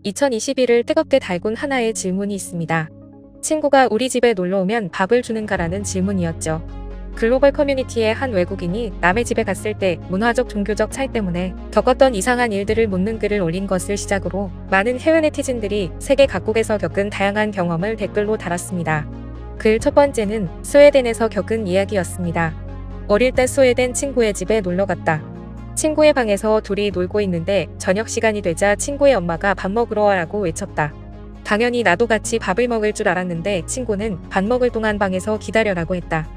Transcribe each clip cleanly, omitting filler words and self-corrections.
2021을 뜨겁게 달군 하나의 질문이 있습니다. 친구가 우리 집에 놀러오면 밥을 주는가라는 질문이었죠. 글로벌 커뮤니티의 한 외국인이 남의 집에 갔을 때 문화적 종교적 차이 때문에 겪었던 이상한 일들을 묻는 글을 올린 것을 시작으로 많은 해외 네티즌들이 세계 각국에서 겪은 다양한 경험을 댓글로 달았습니다. 글 첫 번째는 스웨덴에서 겪은 이야기였습니다. 어릴 때 스웨덴 친구의 집에 놀러갔다. 친구의 방에서 둘이 놀고 있는데 저녁 시간이 되자 친구의 엄마가 밥 먹으러 와라고 외쳤다. 당연히 나도 같이 밥을 먹을 줄 알았는데 친구는 밥 먹을 동안 방에서 기다려라고 했다.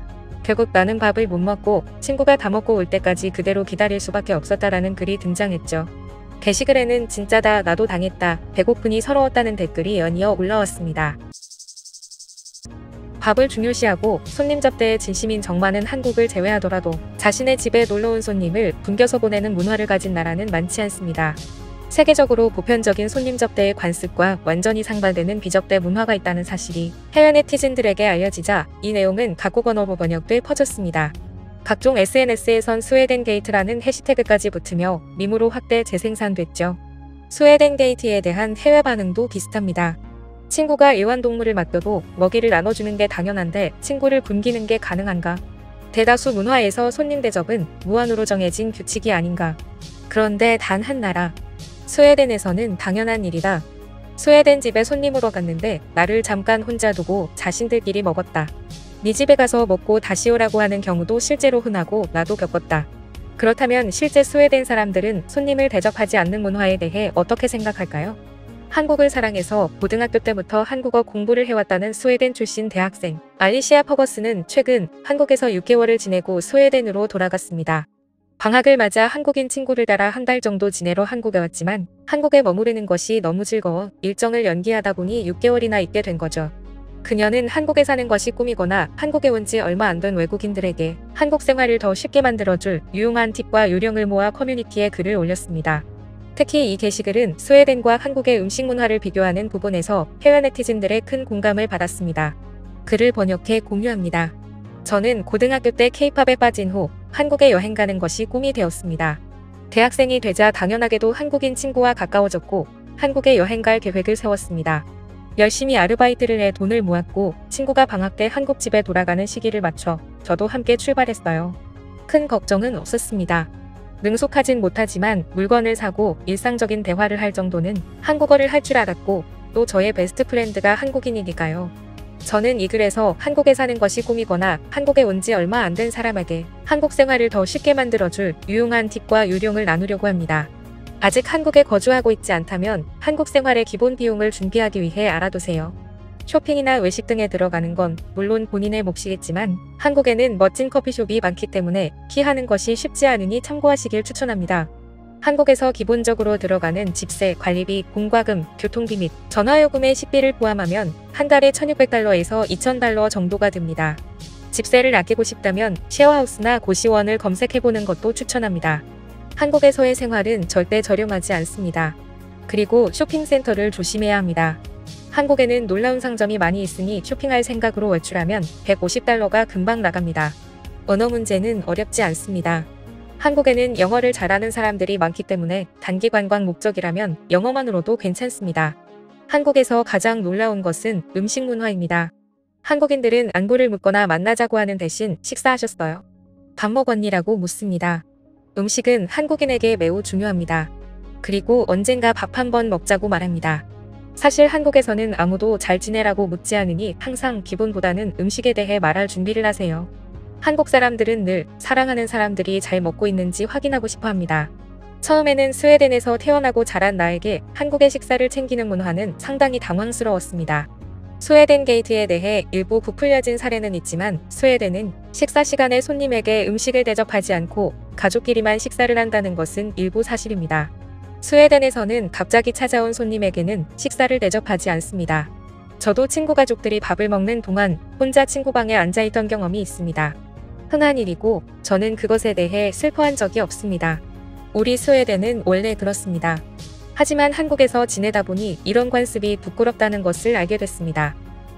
결국 나는 밥을 못 먹고 친구가 다 먹고 올 때까지 그대로 기다릴 수밖에 없었다라는 글이 등장했죠. 게시글에는 진짜다, 나도 당했다, 배고프니 서러웠다는 댓글이 연이어 올라왔습니다. 밥을 중요시하고 손님 접대에 진심인 정많은 한국을 제외하더라도 자신의 집에 놀러온 손님을 굶겨서 보내는 문화를 가진 나라는 많지 않습니다. 세계적으로 보편적인 손님 접대의 관습과 완전히 상반되는 비접대 문화가 있다는 사실이 해외 네티즌들에게 알려지자 이 내용은 각국 언어로 번역돼 퍼졌습니다. 각종 SNS에선 스웨덴 게이트라는 해시태그까지 붙으며 밈으로 확대 재생산됐죠. 스웨덴 게이트에 대한 해외 반응도 비슷합니다. 친구가 애완동물을 맡겨도 먹이를 나눠주는 게 당연한데 친구를 굶기는 게 가능한가? 대다수 문화에서 손님 대접은 무한으로 정해진 규칙이 아닌가? 그런데 단 한 나라, 스웨덴에서는 당연한 일이다. 스웨덴 집에 손님으로 갔는데 나를 잠깐 혼자 두고 자신들끼리 먹었다. 네 집에 가서 먹고 다시 오라고 하는 경우도 실제로 흔하고 나도 겪었다. 그렇다면 실제 스웨덴 사람들은 손님을 대접하지 않는 문화에 대해 어떻게 생각할까요? 한국을 사랑해서 고등학교 때부터 한국어 공부를 해왔다는 스웨덴 출신 대학생 알리시아 퍼거스는 최근 한국에서 6개월을 지내고 스웨덴으로 돌아갔습니다. 방학을 맞아 한국인 친구를 따라 한 달 정도 지내러 한국에 왔지만 한국에 머무르는 것이 너무 즐거워 일정을 연기하다 보니 6개월이나 있게 된 거죠. 그녀는 한국에 사는 것이 꿈이거나 한국에 온 지 얼마 안 된 외국인들에게 한국 생활을 더 쉽게 만들어줄 유용한 팁과 요령을 모아 커뮤니티에 글을 올렸습니다. 특히 이 게시글은 스웨덴과 한국의 음식 문화를 비교하는 부분에서 해외 네티즌들의 큰 공감을 받았습니다. 글을 번역해 공유합니다. 저는 고등학교 때 K-팝에 빠진 후 한국에 여행 가는 것이 꿈이 되었습니다. 대학생이 되자 당연하게도 한국인 친구와 가까워졌고 한국에 여행 갈 계획을 세웠습니다. 열심히 아르바이트를 해 돈을 모았고 친구가 방학 때 한국 집에 돌아가는 시기를 맞춰 저도 함께 출발했어요. 큰 걱정은 없었습니다. 능숙하진 못하지만 물건을 사고 일상적인 대화를 할 정도는 한국어를 할 줄 알았고 또 저의 베스트 프렌드가 한국인이니까요. 저는 이 글에서 한국에 사는 것이 꿈이거나 한국에 온 지 얼마 안 된 사람에게 한국 생활을 더 쉽게 만들어줄 유용한 팁과 요령을 나누려고 합니다. 아직 한국에 거주하고 있지 않다면 한국 생활의 기본 비용을 준비하기 위해 알아두세요. 쇼핑이나 외식 등에 들어가는 건 물론 본인의 몫이겠지만 한국에는 멋진 커피숍이 많기 때문에 피하는 것이 쉽지 않으니 참고하시길 추천합니다. 한국에서 기본적으로 들어가는 집세, 관리비, 공과금, 교통비 및 전화요금의 식비를 포함하면 한 달에 1,600달러에서 2,000달러 정도가 듭니다. 집세를 아끼고 싶다면 쉐어하우스나 고시원을 검색해보는 것도 추천합니다. 한국에서의 생활은 절대 저렴하지 않습니다. 그리고 쇼핑센터를 조심해야 합니다. 한국에는 놀라운 상점이 많이 있으니 쇼핑할 생각으로 외출하면 150달러가 금방 나갑니다. 언어 문제는 어렵지 않습니다. 한국에는 영어를 잘하는 사람들이 많기 때문에 단기 관광 목적이라면 영어만으로도 괜찮습니다. 한국에서 가장 놀라운 것은 음식 문화입니다. 한국인들은 안부를 묻거나 만나자고 하는 대신 식사하셨어요? 밥 먹었니라고 묻습니다. 음식은 한국인에게 매우 중요합니다. 그리고 언젠가 밥 한번 먹자고 말합니다. 사실 한국에서는 아무도 잘 지내라고 묻지 않으니 항상 기본보다는 음식에 대해 말할 준비를 하세요. 한국 사람들은 늘 사랑하는 사람들이 잘 먹고 있는지 확인하고 싶어 합니다. 처음에는 스웨덴에서 태어나고 자란 나에게 한국의 식사를 챙기는 문화는 상당히 당황스러웠습니다. 스웨덴 게이트에 대해 일부 부풀려진 사례는 있지만 스웨덴은 식사 시간에 손님에게 음식을 대접하지 않고 가족끼리만 식사를 한다는 것은 일부 사실입니다. 스웨덴에서는 갑자기 찾아온 손님에게는 식사를 대접하지 않습니다. 저도 친구 가족들이 밥을 먹는 동안 혼자 친구 방에 앉아있던 경험이 있습니다. 흔한 일이고 저는 그것에 대해 슬퍼한 적이 없습니다. 우리 스웨덴은 원래 그렇습니다. 하지만 한국에서 지내다 보니 이런 관습이 부끄럽다는 것을 알게 됐습니다.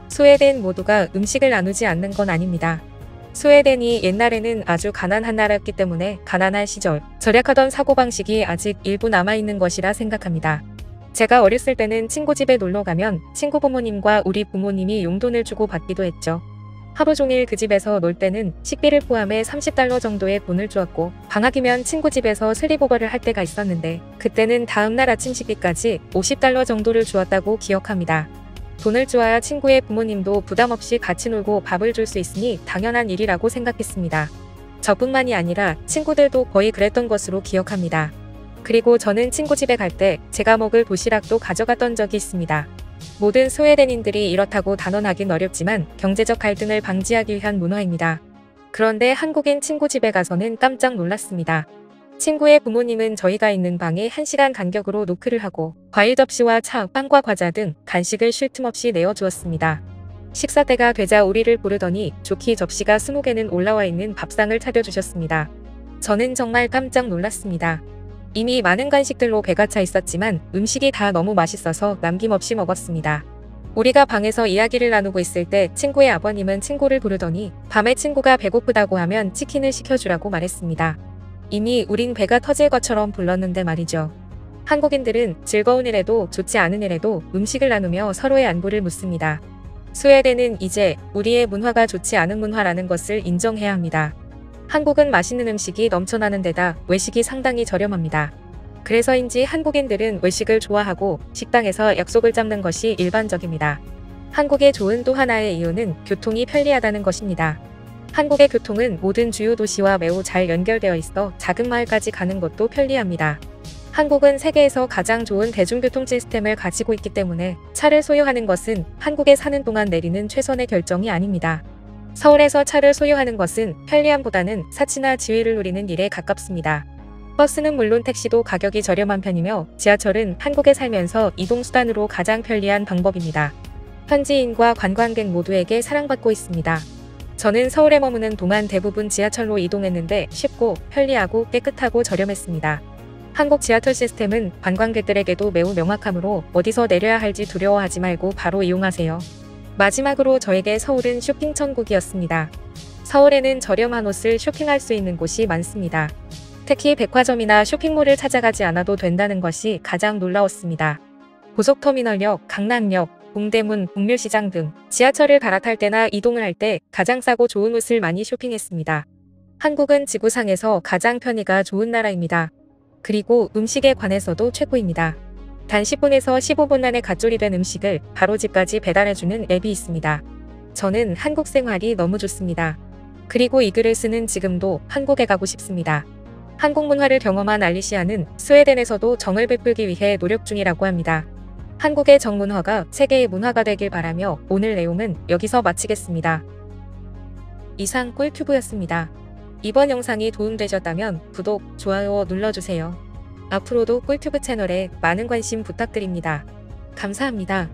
스웨덴 모두가 음식을 나누지 않는 건 아닙니다. 스웨덴이 옛날에는 아주 가난한 나라였기 때문에 가난한 시절 절약하던 사고방식이 아직 일부 남아있는 것이라 생각합니다. 제가 어렸을 때는 친구 집에 놀러 가면 친구 부모님과 우리 부모님이 용돈을 주고 받기도 했죠. 하루 종일 그 집에서 놀 때는 식비를 포함해 $30 정도의 돈을 주었고, 방학이면 친구 집에서 슬리브오버를 할 때가 있었는데 그때는 다음날 아침 식비까지 $50 정도를 주었다고 기억합니다. 돈을 주어야 친구의 부모님도 부담 없이 같이 놀고 밥을 줄 수 있으니 당연한 일이라고 생각했습니다. 저뿐만이 아니라 친구들도 거의 그랬던 것으로 기억합니다. 그리고 저는 친구 집에 갈 때 제가 먹을 도시락도 가져갔던 적이 있습니다. 모든 스웨덴인들이 이렇다고 단언하긴 어렵지만 경제적 갈등을 방지하기 위한 문화입니다. 그런데 한국인 친구 집에 가서는 깜짝 놀랐습니다. 친구의 부모님은 저희가 있는 방에 1시간 간격으로 노크를 하고 과일 접시와 차, 빵과 과자 등 간식을 쉴 틈 없이 내어주었습니다. 식사 때가 되자 우리를 부르더니 좋게 접시가 20개는 올라와 있는 밥상을 차려주셨습니다. 저는 정말 깜짝 놀랐습니다. 이미 많은 간식들로 배가 차 있었지만 음식이 다 너무 맛있어서 남김없이 먹었습니다. 우리가 방에서 이야기를 나누고 있을 때 친구의 아버님은 친구를 부르더니 밤에 친구가 배고프다고 하면 치킨을 시켜주라고 말했습니다. 이미 우린 배가 터질 것처럼 불렀는데 말이죠. 한국인들은 즐거운 일에도 좋지 않은 일에도 음식을 나누며 서로의 안부를 묻습니다. 스웨덴은 이제 우리의 문화가 좋지 않은 문화라는 것을 인정해야 합니다. 한국은 맛있는 음식이 넘쳐나는 데다 외식이 상당히 저렴합니다. 그래서인지 한국인들은 외식을 좋아하고 식당에서 약속을 잡는 것이 일반적입니다. 한국의 좋은 또 하나의 이유는 교통이 편리하다는 것입니다. 한국의 교통은 모든 주요 도시와 매우 잘 연결되어 있어 작은 마을까지 가는 것도 편리합니다. 한국은 세계에서 가장 좋은 대중교통 시스템을 가지고 있기 때문에 차를 소유하는 것은 한국에 사는 동안 내리는 최선의 결정이 아닙니다. 서울에서 차를 소유하는 것은 편리함보다는 사치나 지위를 누리는 일에 가깝습니다. 버스는 물론 택시도 가격이 저렴한 편이며 지하철은 한국에 살면서 이동수단으로 가장 편리한 방법입니다. 현지인과 관광객 모두에게 사랑받고 있습니다. 저는 서울에 머무는 동안 대부분 지하철로 이동했는데 쉽고 편리하고 깨끗하고 저렴했습니다. 한국 지하철 시스템은 관광객들에게도 매우 명확하므로 어디서 내려야 할지 두려워하지 말고 바로 이용하세요. 마지막으로 저에게 서울은 쇼핑 천국이었습니다. 서울에는 저렴한 옷을 쇼핑할 수 있는 곳이 많습니다. 특히 백화점이나 쇼핑몰을 찾아가지 않아도 된다는 것이 가장 놀라웠습니다. 고속터미널역, 강남역, 동대문, 북묘시장 등 지하철을 갈아탈 때나 이동을 할 때 가장 싸고 좋은 옷을 많이 쇼핑했습니다. 한국은 지구상에서 가장 편의가 좋은 나라입니다. 그리고 음식에 관해서도 최고입니다. 단 10분에서 15분 안에 갓조리 된 음식을 바로 집까지 배달해주는 앱이 있습니다. 저는 한국 생활이 너무 좋습니다. 그리고 이 글을 쓰는 지금도 한국에 가고 싶습니다. 한국 문화를 경험한 알리시아는 스웨덴에서도 정을 베풀기 위해 노력 중이라고 합니다. 한국의 정문화가 세계의 문화가 되길 바라며 오늘 내용은 여기서 마치겠습니다. 이상 꿀튜브였습니다. 이번 영상이 도움되셨다면 구독, 좋아요 눌러주세요. 앞으로도 꿀튜브 채널에 많은 관심 부탁드립니다. 감사합니다.